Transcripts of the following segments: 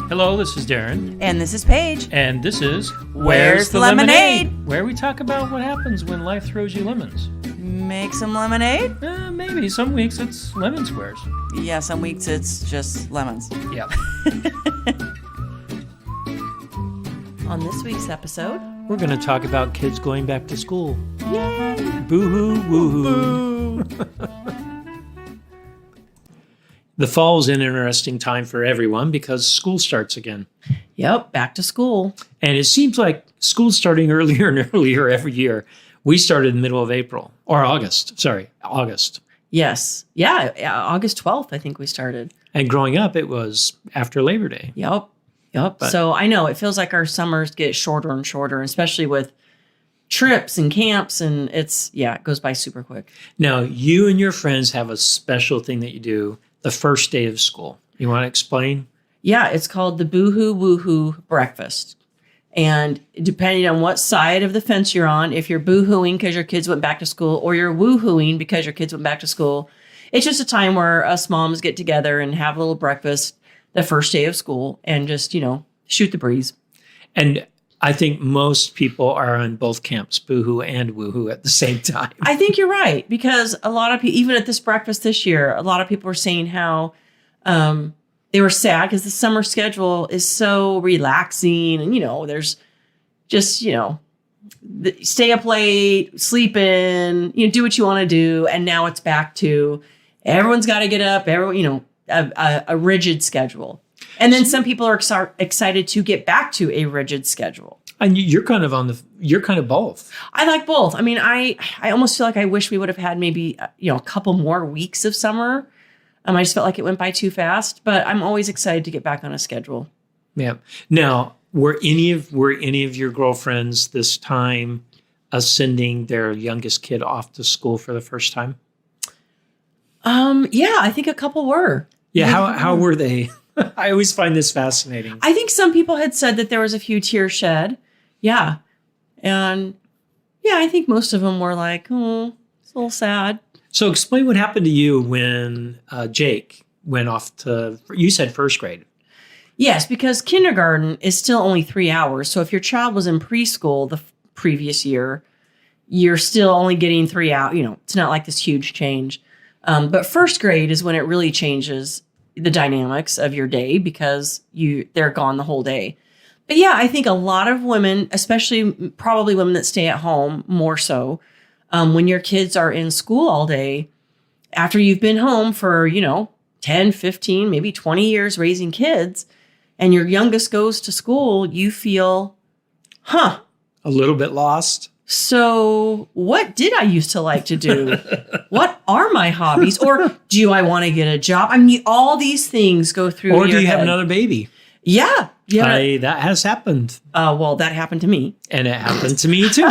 Hello, this is Darren. And this is Paige. And this is Where's the Lemonade? Where we talk about what happens when life throws you lemons. Make some lemonade? Maybe. Some weeks it's lemon squares. Yeah, some weeks it's just lemons. Yep. On this week's episode, we're going to talk about kids going back to school. yay! Boohoo, woohoo. Boo. The fall is an interesting time for everyone because school starts again. Yep, back to school. And it seems like school's starting earlier and earlier every year. We started in the middle of April, or August. Yes. Yeah, August 12th, I think we started. And growing up, it was after Labor Day. Yep. But, so I know it feels like our summers get shorter and shorter, especially with trips and camps. And it goes by super quick. Now, you and your friends have a special thing that you do the first day of school. You want to explain? Yeah, it's called the Boohoo Woohoo Breakfast. And depending on what side of the fence you're on, if you're boohooing because your kids went back to school or you're woohooing because your kids went back to school, it's just a time where us moms get together and have a little breakfast the first day of school and just, shoot the breeze. And I think most people are on both camps, boohoo and woohoo at the same time. I think you're right, because a lot of people, even at this breakfast this year, a lot of people were saying how they were sad because the summer schedule is so relaxing. And, there's just, stay up late, sleep in, do what you want to do. And now it's back to everyone's got to get up, a rigid schedule. And then some people are excited to get back to a rigid schedule. And you're kind of both. I like both. I mean, I almost feel like I wish we would have had maybe, a couple more weeks of summer. I just felt like it went by too fast, but I'm always excited to get back on a schedule. Yeah. Now, were any of your girlfriends this time sending their youngest kid off to school for the first time? Yeah, I think a couple were. Yeah. How were they? I always find this fascinating. I think some people had said that there was a few tears shed. Yeah. And yeah, I think most of them were like, oh, it's a little sad. So explain what happened to you when Jake went off to, you said first grade. Yes, because kindergarten is still only 3 hours. So if your child was in preschool the previous year, you're still only getting 3 hours. It's not like this huge change. But first grade is when it really changes the dynamics of your day because they're gone the whole day. But yeah, I think a lot of women, especially probably women that stay at home more so, when your kids are in school all day, after you've been home for, 10, 15, maybe 20 years raising kids, and your youngest goes to school, you feel, a little bit lost. So what did I used to like to do? What are my hobbies? Or do I want to get a job? I mean, all these things go through your head. Or do you have another baby? Yeah. That has happened. Well, that happened to me. And it happened to me too.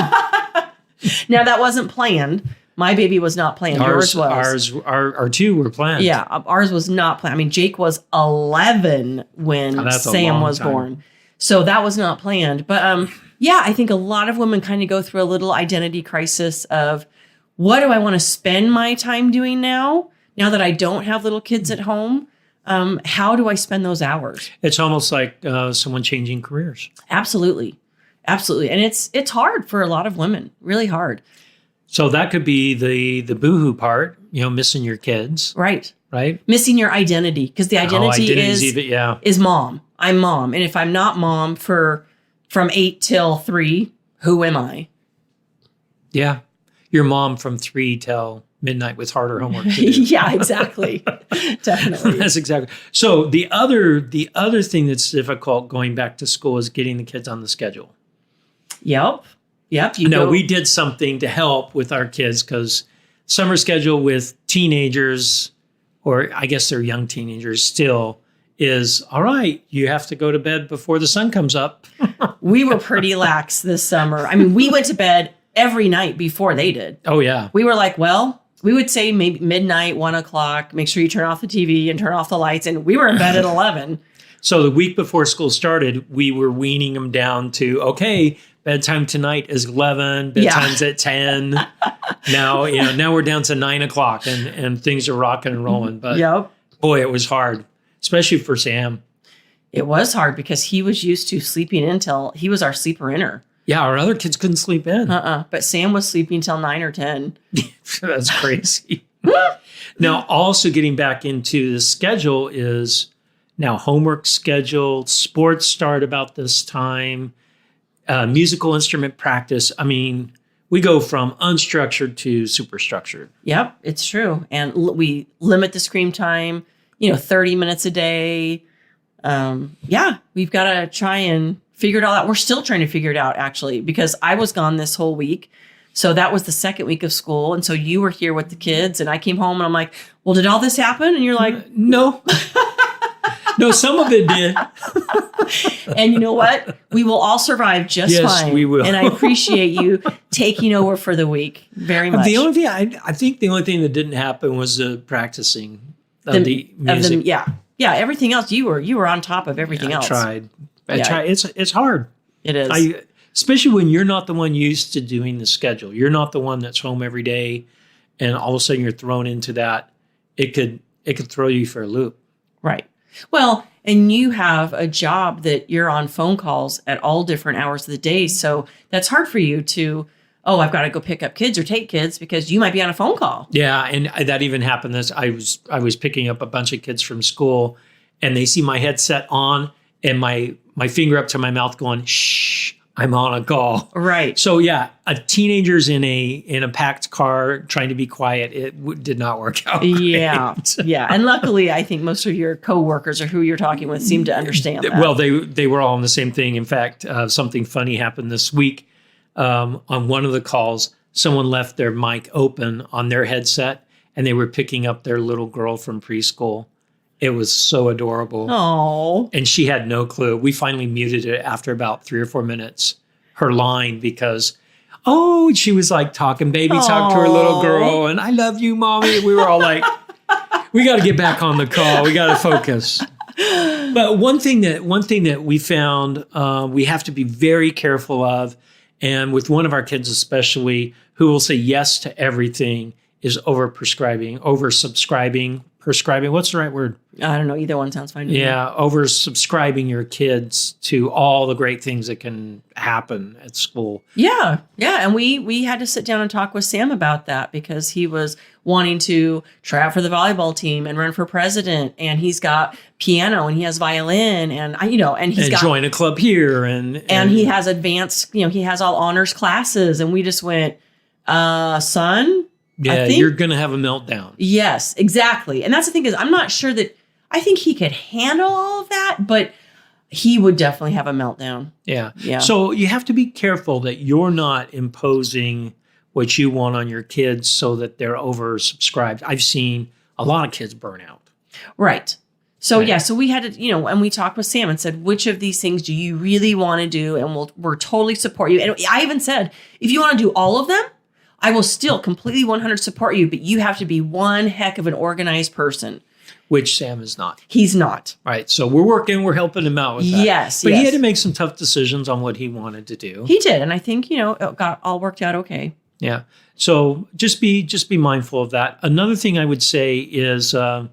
Now, that wasn't planned. My baby was not planned. Yours was. Our two were planned. Yeah, ours was not planned. I mean, Jake was 11 when Sam was born. So that was not planned. But yeah, I think a lot of women kind of go through a little identity crisis of what do I want to spend my time doing now that I don't have little kids at home? How do I spend those hours? It's almost like someone changing careers. Absolutely. And it's hard for a lot of women, really hard. So that could be the boohoo part, missing your kids. Right. Missing your identity, because the identity is mom. I'm mom. And if I'm not mom from 8 till 3, who am I? Yeah. Your mom from 3 till midnight with harder homework to do. Yeah, exactly. Definitely. That's exactly. So the other thing that's difficult going back to school is getting the kids on the schedule. Yep. We did something to help with our kids because summer schedule with teenagers, or I guess they're young teenagers still, is all right. You have to go to bed before the sun comes up. We were pretty lax this summer. I mean, we went to bed every night before they did. Oh, yeah. We were like, we would say maybe midnight, 1 o'clock, make sure you turn off the TV and turn off the lights. And we were in bed at 11. So the week before school started, we were weaning them down to, okay, bedtime tonight is 11, bedtime's at 10. Now, now we're down to 9 o'clock and things are rocking and rolling. But boy, it was hard, especially for Sam. It was hard because he was used to sleeping in till he was our sleeper inner. Yeah, our other kids couldn't sleep in. But Sam was sleeping till 9 or 10. That's crazy. Now, also getting back into the schedule is now homework scheduled, sports start about this time, musical instrument practice. I mean, we go from unstructured to super structured. Yep, it's true. And we limit the screen time, 30 minutes a day. We've got to try and figure it all out. We're still trying to figure it out, actually, because I was gone this whole week. So that was the second week of school. And so you were here with the kids and I came home and I'm like, well, did all this happen? And you're like, no. No, some of it did. And you know what? We will all survive just fine. Yes, we will. And I appreciate you taking over for the week very much. The only thing, I think the only thing that didn't happen was the practicing of the music. Yeah, everything else, you were on top of everything else. I tried. It's hard. It is. Especially when you're not the one used to doing the schedule. You're not the one that's home every day, and all of a sudden you're thrown into that. It could throw you for a loop. Right. Well, and you have a job that you're on phone calls at all different hours of the day, so that's hard for you to. Oh, I've got to go pick up kids or take kids because you might be on a phone call. Yeah, and that even happened. I was picking up a bunch of kids from school, and they see my headset on and my finger up to my mouth going, shh, I'm on a call. Right. So yeah, a teenager's in a packed car trying to be quiet. It did not work out. Yeah. Yeah. And luckily, I think most of your coworkers or who you're talking with seem to understand that. Well, they were all on the same thing. In fact, something funny happened this week. On one of the calls, someone left their mic open on their headset and they were picking up their little girl from preschool. It was so adorable. Oh. And she had no clue. We finally muted it after about 3 or 4 minutes, her line, because, she was like talking baby talk to her little girl. And I love you, mommy. We were all like, we got to get back on the call. We got to focus. But one thing that we found we have to be very careful of, and with one of our kids especially, who will say yes to everything, is overprescribing, prescribing. What's the right word? I don't know. Either one sounds fine to me. Yeah, oversubscribing your kids to all the great things that can happen at school. Yeah. And we had to sit down and talk with Sam about that because he was wanting to try out for the volleyball team and run for president. And he's got piano and he has violin and he's got join a club here and he has advanced. He has all honors classes. And we just went, son. Yeah, you're going to have a meltdown. Yes, exactly. And that's the thing is, I'm not sure that I think he could handle all of that, but he would definitely have a meltdown. Yeah. So you have to be careful that you're not imposing what you want on your kids so that they're oversubscribed. I've seen a lot of kids burn out. Right. So so we had to, and we talked with Sam and said, which of these things do you really want to do? And we're totally support you. And I even said, if you want to do all of them, I will still completely 100 support you, but you have to be one heck of an organized person. Which Sam is not. He's not. Right. So we're helping him out with that. Yes. But he had to make some tough decisions on what he wanted to do. He did. And I think, it got all worked out okay. Yeah. So just be mindful of that. Another thing I would say is how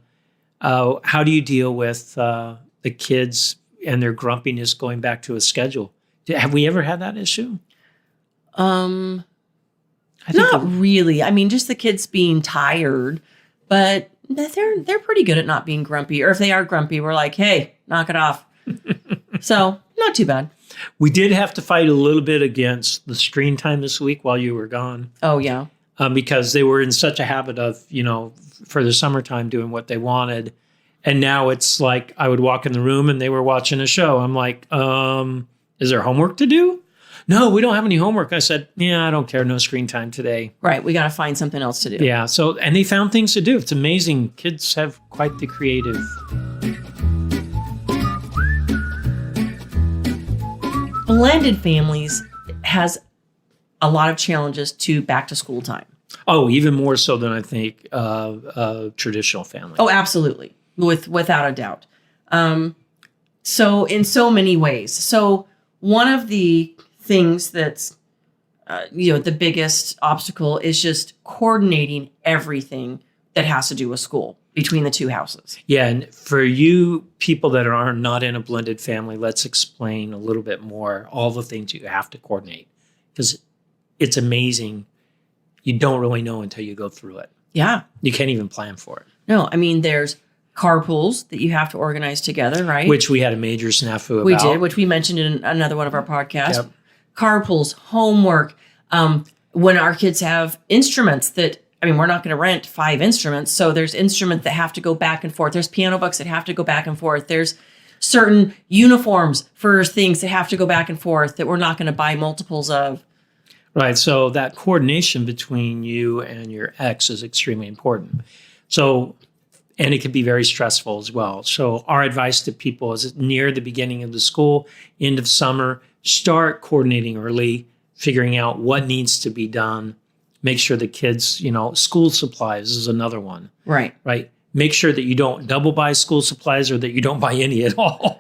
do you deal with the kids and their grumpiness going back to a schedule? Have we ever had that issue? Not really. I mean, just the kids being tired, but they're pretty good at not being grumpy. Or if they are grumpy, we're like, hey, knock it off. So not too bad. We did have to fight a little bit against the screen time this week while you were gone. Oh, yeah. Because they were in such a habit of, for the summertime doing what they wanted. And now it's like I would walk in the room and they were watching a show. I'm like, is there homework to do? No, we don't have any homework. I said, yeah, I don't care. No screen time today. Right. We got to find something else to do. Yeah. So, and they found things to do. It's amazing. Kids have quite the creative. Blended families has a lot of challenges to back to school time. Oh, even more so than I think traditional family. Oh, absolutely. Without a doubt. So in so many ways. So one of the things that's, the biggest obstacle is just coordinating everything that has to do with school between the two houses. Yeah. And for you people that are not in a blended family, let's explain a little bit more all the things you have to coordinate, because it's amazing. You don't really know until you go through it. Yeah. You can't even plan for it. No, I mean, there's carpools that you have to organize together, right? Which we had a major snafu about. We did, which we mentioned in another one of our podcasts. Yep. Carpools, homework. When our kids have instruments that, we're not going to rent 5 instruments. So there's instruments that have to go back and forth. There's piano books that have to go back and forth. There's certain uniforms for things that have to go back and forth that we're not going to buy multiples of. Right. So that coordination between you and your ex is extremely important. So, and it can be very stressful as well. So our advice to people is near the beginning of the school, end of summer, start coordinating early, figuring out what needs to be done. Make sure the kids, school supplies is another one. Right. Right. Make sure that you don't double buy school supplies or that you don't buy any at all.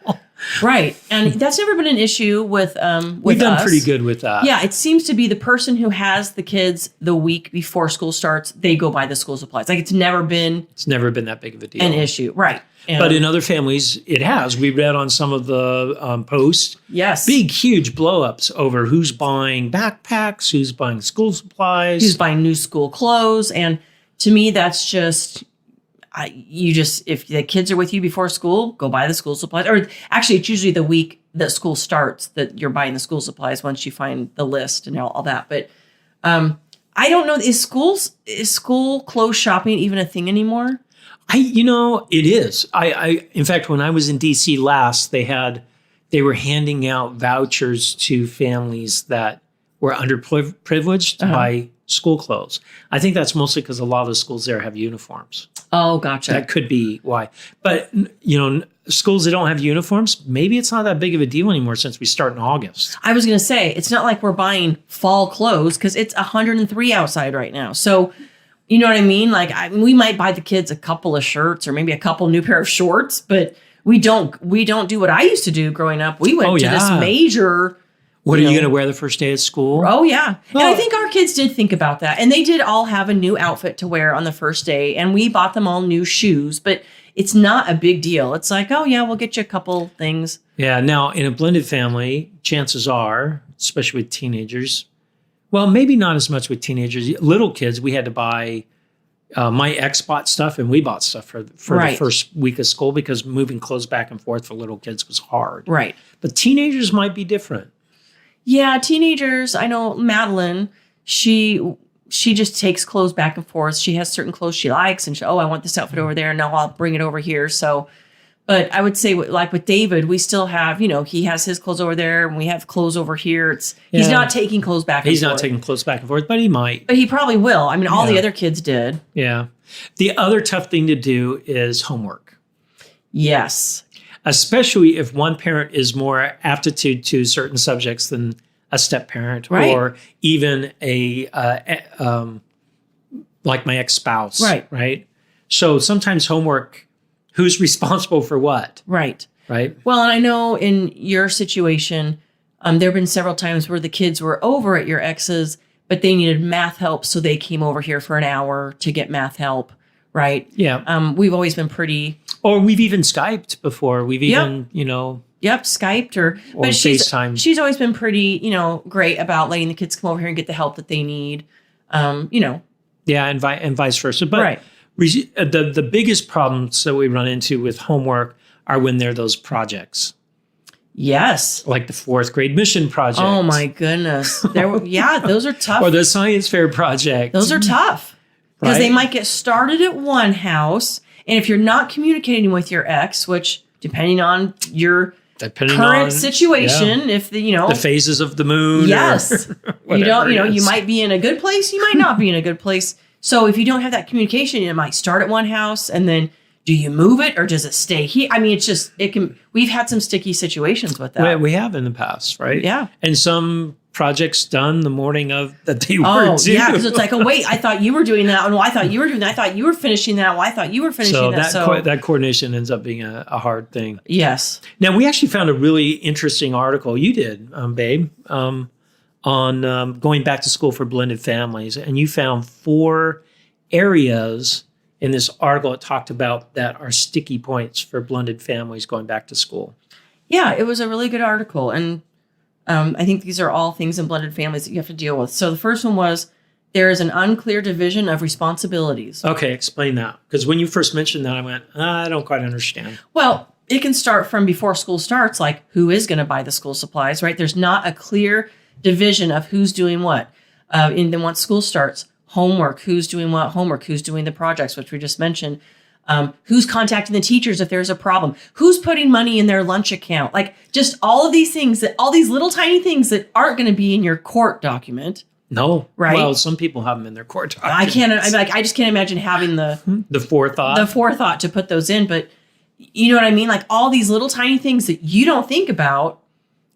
Right. And that's never been an issue with We've done us. pretty good with that. Yeah, it seems to be the person who has the kids the week before school starts, they go buy the school supplies. Like it's never been that big of a deal. an issue. Right. And but in other families, it has. We read on some of the posts, yes. big, huge blow-ups over who's buying backpacks, who's buying school supplies. Who's buying new school clothes. And to me, that's just, if the kids are with you before school, go buy the school supplies. Or actually, it's usually the week that school starts that you're buying the school supplies once you find the list and all that. But I don't know, is school clothes shopping even a thing anymore? It is. In fact, when I was in DC last, they were handing out vouchers to families that were underprivileged to buy school clothes. I think that's mostly because a lot of the schools there have uniforms. Oh, gotcha. That could be why. But, schools that don't have uniforms, maybe it's not that big of a deal anymore since we start in August. I was going to say, it's not like we're buying fall clothes because it's 103 outside right now. So, you know what I mean? Like we might buy the kids a couple of shirts or maybe a couple new pair of shorts, but we don't do what I used to do growing up. We went to this major. What are you going to wear the first day of school? Oh, yeah. And I think our kids did think about that. And they did all have a new outfit to wear on the first day. And we bought them all new shoes. But it's not a big deal. It's like, oh, yeah, we'll get you a couple things. Yeah. Now, in a blended family, chances are, especially with teenagers, well, maybe not as much with teenagers. Little kids, we had to buy, my ex bought stuff and we bought stuff for the first week of school because moving clothes back and forth for little kids was hard. Right. But teenagers might be different. Yeah, teenagers. I know Madeline, she just takes clothes back and forth. She has certain clothes she likes and I want this outfit over there. No, I'll bring it over here. So, but I would say like with David, we still have, he has his clothes over there and we have clothes over here. He's not taking clothes back and forth. He's not taking clothes back and forth, but he might. But he probably will. I mean, all the other kids did. Yeah. The other tough thing to do is homework. Yes. Especially if one parent is more aptitude to certain subjects than a step parent or even like my ex-spouse. Right. So sometimes homework, who's responsible for what? Right. Right. Well, and I know in your situation, there have been several times where the kids were over at your ex's, but they needed math help. So they came over here for an hour to get math help. Right. Yeah. We've always been pretty. Or we've even Skyped before. We've even, Yep, Skyped or FaceTime. She's always been pretty, great about letting the kids come over here and get the help that they need. Yeah, and vice versa. But the biggest problems that we run into with homework are when there are those projects. Yes. Like the 4th grade mission project. Oh my goodness. Those are tough. Or the science fair project. Those are tough. Because they might get started at one house. And if you're not communicating with your ex, which depending on your current situation, if the phases of the moon. Yes. You might be in a good place. You might not be in a good place. So if you don't have that communication, it might start at one house and then do you move it or does it stay here? I mean, we've had some sticky situations with that. We have in the past, right? Yeah. And some projects done the morning of that they were due. Yeah, because it's like, oh, wait, I thought you were doing that. And I thought you were doing that. I thought you were finishing that. Well, I thought you were finishing that. So that coordination ends up being a hard thing. Yes. Now, we actually found a really interesting article. You did, babe, on going back to school for blended families, and you found 4 areas in this article it talked about that are sticky points for blended families going back to school. Yeah, it was a really good article. And I think these are all things in blended families that you have to deal with. So the first one was there is an unclear division of responsibilities. Okay, explain that. Because when you first mentioned that, I went, I don't quite understand. Well, it can start from before school starts, like who is going to buy the school supplies, right? There's not a clear division of who's doing what. And then once school starts, homework, who's doing what homework, who's doing the projects, which we just mentioned, who's contacting the teachers if there's a problem, who's putting money in their lunch account, like just all of these things, that all these little tiny things that aren't going to be in your court document. No, right? Well, some people have them in their court documents. I just can't imagine having the forethought to put those in. But you know what I mean? Like all these little tiny things that you don't think about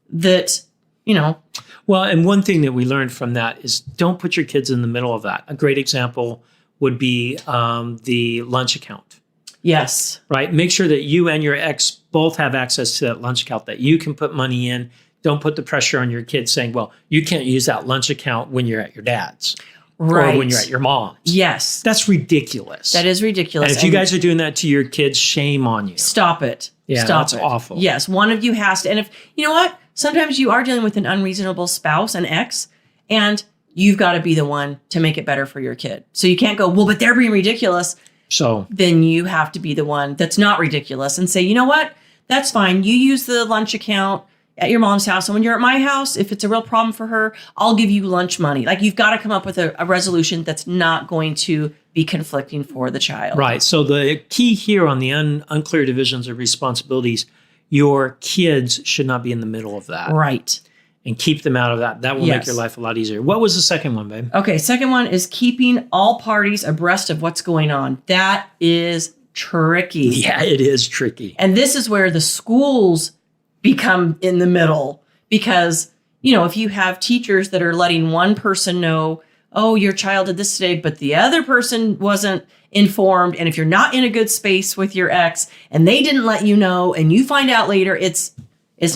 that, you know. Well, and one thing that we learned from that is don't put your kids in the middle of that. A great example would be the lunch account. Yes. Right? Make sure that you and your ex both have access to that lunch account, that you can put money in. Don't put the pressure on your kids saying, well, you can't use that lunch account when you're at your dad's. Right. Or when you're at your mom's. Yes. That's ridiculous. That is ridiculous. And if you guys are doing that to your kids, shame on you. Stop it. Yeah, Stop that's it. awful. Yes. One of you has to. And if, you know what? Sometimes you are dealing with an unreasonable spouse, an ex, and you've got to be the one to make it better for your kid. So you can't go, well, but they're being ridiculous. So then you have to be the one that's not ridiculous and say, you know what? That's fine. You use the lunch account at your mom's house. And when you're at my house, if it's a real problem for her, I'll give you lunch money. Like you've got to come up with a resolution that's not going to be conflicting for the child. Right. So the key here on the unclear divisions of responsibilities, your kids should not be in the middle of that. Right. And keep them out of that. That will make your life a lot easier. What was the second one, babe? Okay. Second one is keeping all parties abreast of what's going on. That is tricky. Yeah, it is tricky. And this is where the schools become in the middle because, you know, if you have teachers that are letting one person know, oh, your child did this today, but the other person wasn't informed. And if you're not in a good space with your ex and they didn't let you know and you find out later, it's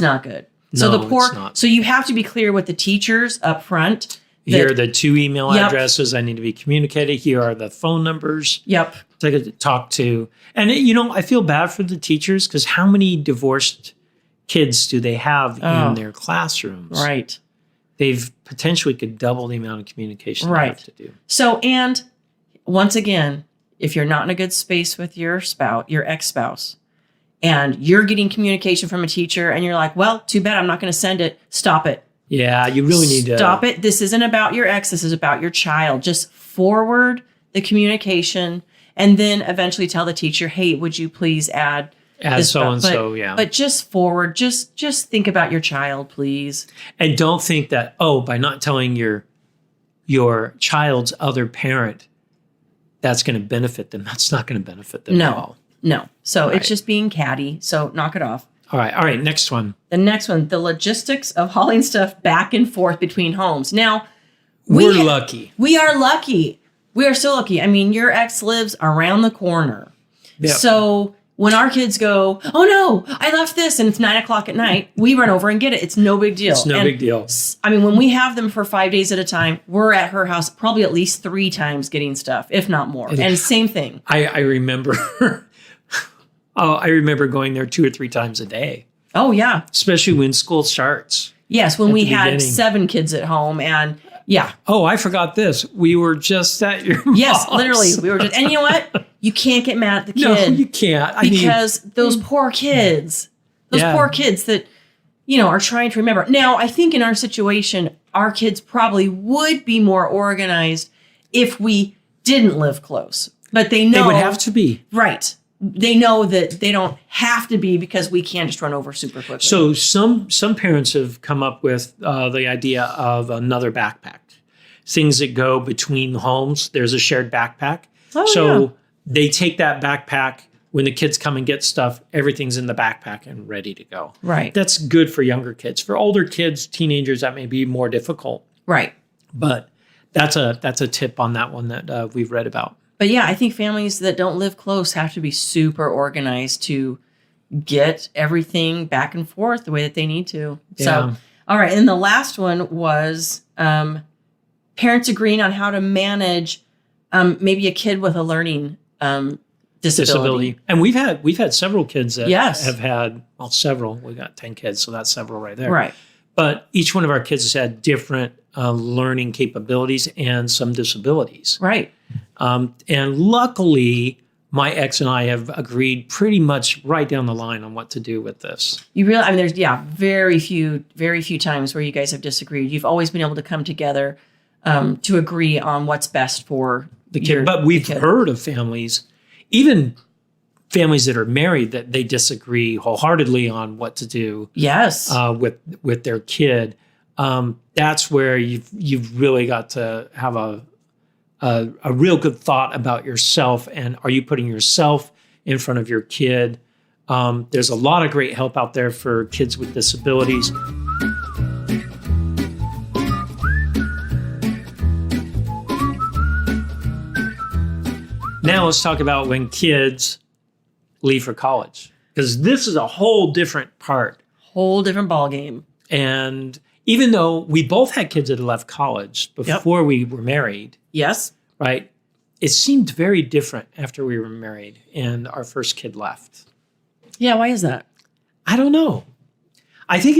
not good. So it's not. So you have to be clear with the teachers up front. Here are the 2 email addresses I need to be communicated. Here are the phone numbers. Yep. To talk to. And, you know, I feel bad for the teachers because how many divorced kids do they have in their classrooms? Right. They've potentially could double the amount of communication they have to do. So, and once again, if you're not in a good space with your spouse, your ex-spouse, and you're getting communication from a teacher and you're like, well, too bad, I'm not going to send it. Stop it. Yeah, you really need to. Stop it. This isn't about your ex. This is about your child. Just forward the communication and then eventually tell the teacher, hey, would you please add so-and-so, yeah. But just forward, just think about your child, please. And don't think that, by not telling your child's other parent, that's going to benefit them. That's not going to benefit them at all. No. So it's just being catty. So knock it off. All right. Next one. The next one, the logistics of hauling stuff back and forth between homes. Now, we're lucky. We are lucky. We are so lucky. I mean, your ex lives around the corner. Yep. So when our kids go, oh no, I left this and it's 9:00 at night, we run over and get it. It's no big deal. It's no big deal. I mean, when we have them for 5 days at a time, we're at her house probably at least 3 times getting stuff, if not more. And same thing. I remember. I remember going there 2 or 3 times a day. Oh, yeah. Especially when school starts. Yes, when we had 7 kids at home and yeah. Oh, I forgot this. We were just at your mom's. Yes, literally. We were just, and you know what? You can't get mad at the kid. No, you can't. Because those poor kids that, you know, are trying to remember. Now, I think in our situation, our kids probably would be more organized if we didn't live close. But they know. They would have to be. Right. They know that they don't have to be because we can just run over super quickly. So some parents have come up with the idea of another backpack. Things that go between homes. There's a shared backpack. They take that backpack. When the kids come and get stuff, everything's in the backpack and ready to go. Right. That's good for younger kids. For older kids, teenagers, that may be more difficult. Right. But that's a tip on that one that we've read about. But yeah, I think families that don't live close have to be super organized to get everything back and forth the way that they need to. Yeah. So, All right. And the last one was parents agreeing on how to manage maybe a kid with a learning disability. And we've had several kids that Yes. have had, well, several. We got 10 kids, so that's several right there. Right. But each one of our kids has had different learning capabilities and some disabilities. Right. And luckily, my ex and I have agreed pretty much right down the line on what to do with this. You really, I mean, there's very few times where you guys have disagreed. You've always been able to come together to agree on what's best for The kid. But we've heard of families, even families that are married, that they disagree wholeheartedly on what to do. Yes. With their kid. That's where you've really got to have a real good thought about yourself, and are you putting yourself in front of your kid? There's a lot of great help out there for kids with disabilities. Now let's talk about when kids leave for college, because this is a whole different part. Whole different ballgame. And even though we both had kids that had left college before we were married, Yes. right? It seemed very different after we were married and our first kid left. Yeah. Why is that? I don't know. I think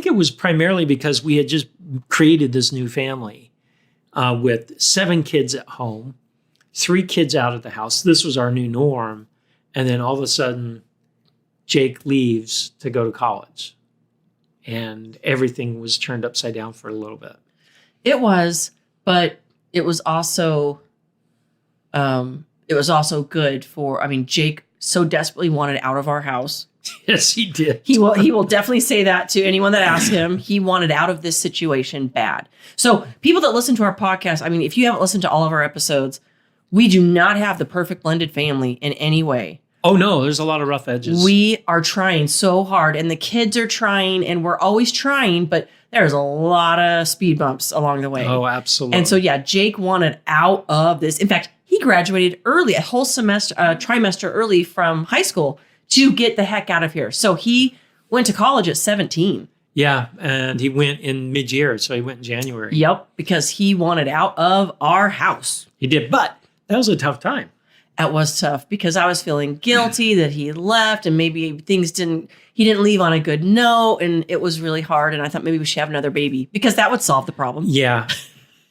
it was primarily because we had just created this new family with 7 kids at home, 3 kids out of the house. This was our new norm. And then all of a sudden, Jake leaves to go to college. And everything was turned upside down for a little bit. It was, but it was also good for, I mean, Jake so desperately wanted out of our house. Yes, he did. He will definitely say that to anyone that asks him. He wanted out of this situation bad. So people that listen to our podcast, I mean, if you haven't listened to all of our episodes, we do not have the perfect blended family in any way. Oh, no, there's a lot of rough edges. We are trying so hard, and the kids are trying, and we're always trying, but there's a lot of speed bumps along the way. Oh, absolutely. And so, yeah, Jake wanted out of this. In fact, he graduated early, a whole trimester early from high school to get the heck out of here. So he went to college at 17. Yeah, and he went in mid-year, so he went in January. Yep, because he wanted out of our house. He did, but that was a tough time. That was tough because I was feeling guilty that he left and maybe he didn't leave on a good note, and it was really hard. And I thought maybe we should have another baby because that would solve the problem. Yeah.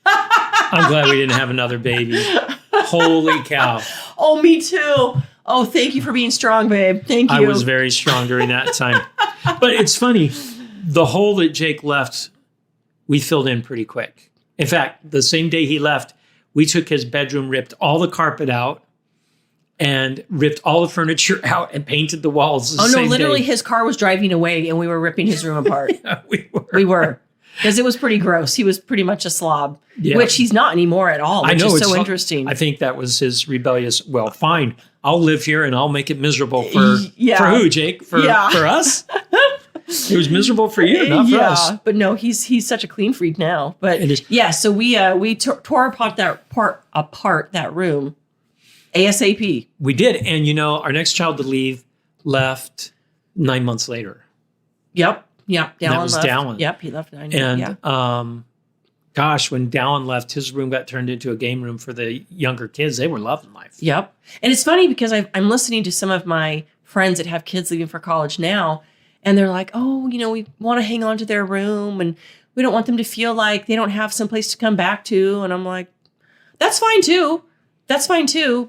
I'm glad we didn't have another baby. Holy cow. Oh, me too. Oh, thank you for being strong, babe. Thank you. I was very strong during that time. But it's funny, the hole that Jake left, we filled in pretty quick. In fact, the same day he left, we took his bedroom, ripped all the carpet out, and ripped all the furniture out and painted the walls. Literally his car was driving away and we were ripping his room apart. Yeah, we were. Because it was pretty gross. He was pretty much a slob, yeah. Which he's not anymore at all, which is so interesting. I think that was his rebellious, well, fine, I'll live here and I'll make it miserable for who, Jake? For us? It was miserable for you, not for us. But no, he's such a clean freak now. But yeah, so we tore apart that room ASAP. We did. And, our next child to leave left 9 months later. Yep. Dallin that was left. Dallin. Yep, he left 9 months. And, when Dallin left, his room got turned into a game room for the younger kids. They were loving life. Yep. And it's funny because I'm listening to some of my friends that have kids leaving for college now, and they're like, oh, we want to hang on to their room, and we don't want them to feel like they don't have some place to come back to. And I'm like, that's fine too.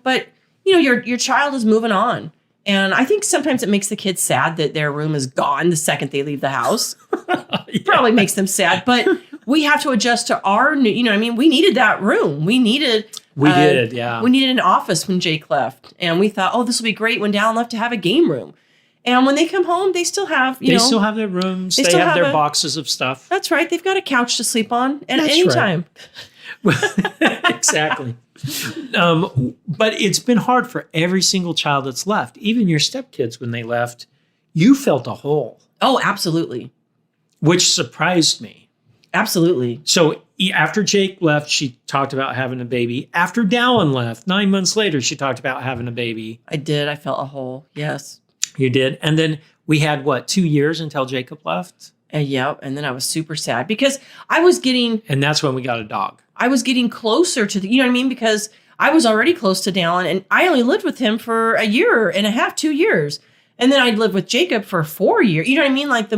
But, your child is moving on. And I think sometimes it makes the kids sad that their room is gone the second they leave the house. Probably makes them sad. But we have to adjust to our new, we needed that room. We needed an office when Jake left. And we thought, oh, this will be great when Dallin left to have a game room. And when they come home, they still have, they still have their rooms. They have their boxes of stuff. That's right. They've got a couch to sleep on at any time. Exactly. But it's been hard for every single child that's left. Even your stepkids, when they left, you felt a hole. Oh, absolutely. Which surprised me. Absolutely. So after Jake left, she talked about having a baby. After Dallin left, 9 months later, she talked about having a baby. I did. I felt a hole. Yes. You did. And then we had, 2 years until Jacob left? Yep. And then I was super sad because I was getting that's when we got a dog. closer to you know what I mean? Because I was already close to Dallin, and I only lived with him for a year and a half, 2 years. And then I'd lived with Jacob for 4 years. You know what I mean? Like the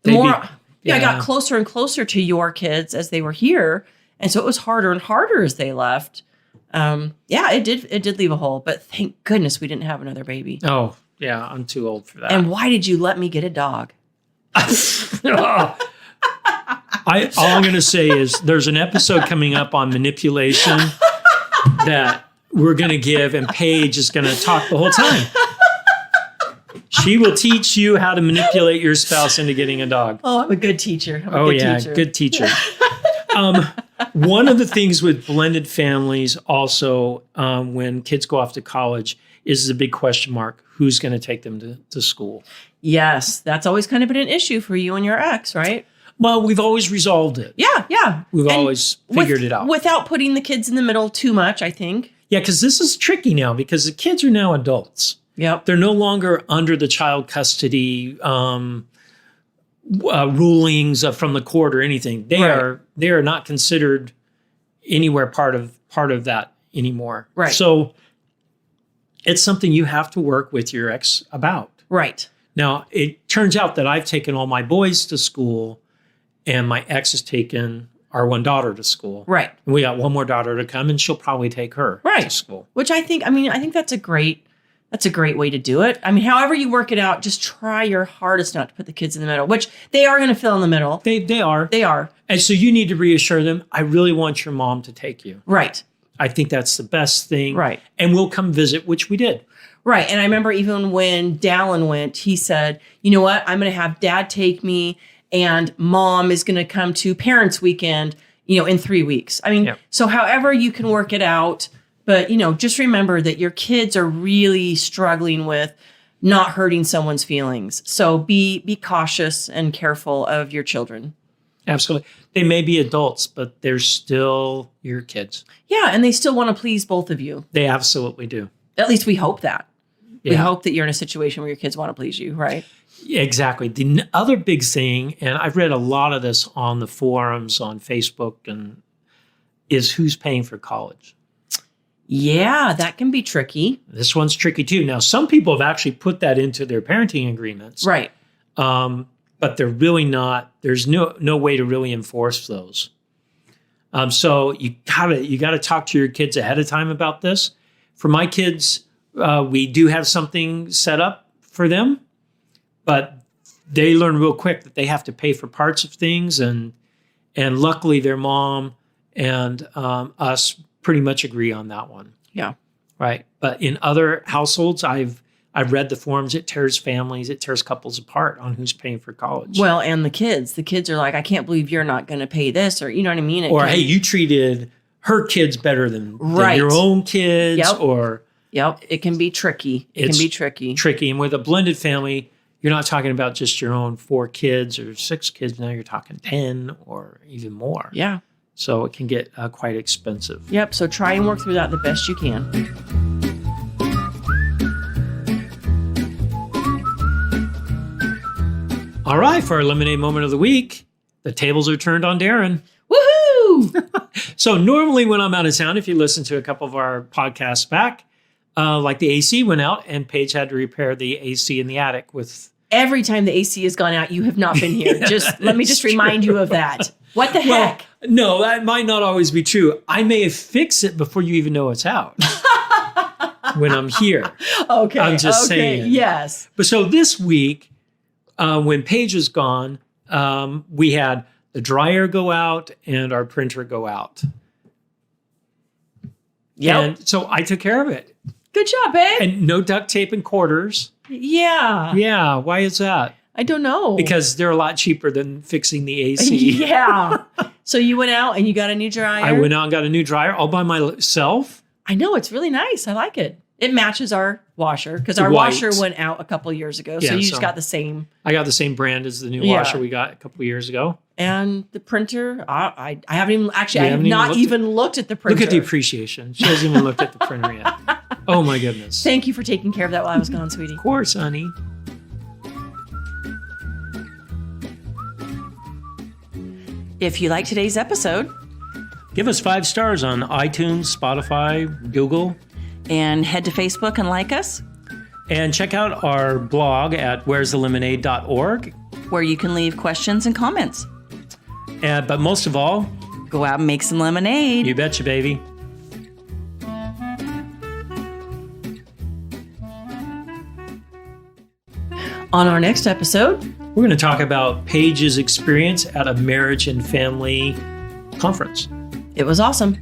more I got closer and closer to your kids as they were here. And so it was harder and harder as they left. It did leave a hole, but thank goodness we didn't have another baby. Oh, yeah, I'm too old for that. And why did you let me get a dog? All I'm going to say is there's an episode coming up on manipulation that we're going to give, and Paige is going to talk the whole time. She will teach you how to manipulate your spouse into getting a dog. Oh, I'm a good teacher. Good teacher. One of the things with blended families also, when kids go off to college, is the big question mark: who's going to take them to school? Yes, that's always kind of been an issue for you and your ex, right? Well, we've always resolved it. Yeah. We've always figured it out. Without putting the kids in the middle too much, I think. Yeah, because this is tricky now because the kids are now adults. Yep. They're no longer under the child custody rulings from the court or anything. They are not considered anywhere part of that anymore. Right. So it's something you have to work with your ex about. Right. Now, it turns out that I've taken all my boys to school and my ex has taken our one daughter to school. Right. And we got one more daughter to come and she'll probably take her to school. Which I think that's a great way to do it. I mean, however you work it out, just try your hardest not to put the kids in the middle, which they are going to fill in the middle. They are. They are. And so you need to reassure them, I really want your mom to take you. Right. I think that's the best thing. Right. And we'll come visit, which we did. Right. And I remember even when Dallin went, he said, you know what? I'm going to have dad take me and mom is going to come to parents weekend, in 3 weeks. I mean, So however you can work it out, but, just remember that your kids are really struggling with not hurting someone's feelings. So be cautious and careful of your children. Absolutely. They may be adults, but they're still your kids. Yeah. And they still want to please both of you. They absolutely do. At least we hope that. Yeah. We hope that you're in a situation where your kids want to please you, right? Exactly. The other big thing, and I've read a lot of this on the forums on Facebook, is who's paying for college. Yeah, that can be tricky. This one's tricky too. Now, some people have actually put that into their parenting agreements. Right. But they're really not, there's no way to really enforce those. So you gotta talk to your kids ahead of time about this. For my kids, we do have something set up for them, but they learn real quick that they have to pay for parts of things, and luckily their mom and us pretty much agree on that one. Yeah. Right. But in other households, I've read the forums. It tears families, it tears couples apart on who's paying for college. Well, and the kids are like, I can't believe you're not going to pay this, or you know what I mean? Hey, you treated her kids better than your own kids. Yep. It can be tricky. It can be tricky. Tricky. And with a blended family, you're not talking about just your own 4 kids or 6 kids. Now you're talking 10 or even more. Yeah. So it can get quite expensive. Yep. So try and work through that the best you can. All right. For our Lemonade Moment of the Week, the tables are turned on Darren. Woohoo! So normally when I'm out of town, if you listen to a couple of our podcasts back, like the AC went out and Paige had to repair the AC in the attic with... Every time the AC has gone out, you have not been here. Let me just remind you of that. What the heck? No, that might not always be true. I may fix it before you even know it's out when I'm here. Okay. I'm just saying. Yes. But so this week, when Paige was gone, we had the dryer go out and our printer go out. Yeah. And so I took care of it. Good job, babe. And no duct tape and quarters. Yeah. Yeah. Why is that? I don't know. Because they're a lot cheaper than fixing the AC. Yeah. So you went out and you got a new dryer? I went out and got a new dryer all by myself. I know. It's really nice. I like it. It matches our washer because our washer went out a couple years ago. So you just got the same. I got the same brand as the new washer we got a couple years ago. And the printer, I haven't even, actually, I have not even looked at the printer. Look at the appreciation. She hasn't even looked at the printer yet. Oh my goodness. Thank you for taking care of that while I was gone, sweetie. Of course, honey. If you like today's episode, Give us 5 stars on iTunes, Spotify, Google. and head to Facebook and like us, And check out our blog at where'sthelemonade.org. where you can leave questions and comments. But most of all, Go out and make some lemonade. you betcha, baby. On our next episode, We're going to talk about Paige's experience at a marriage and family conference. it was awesome.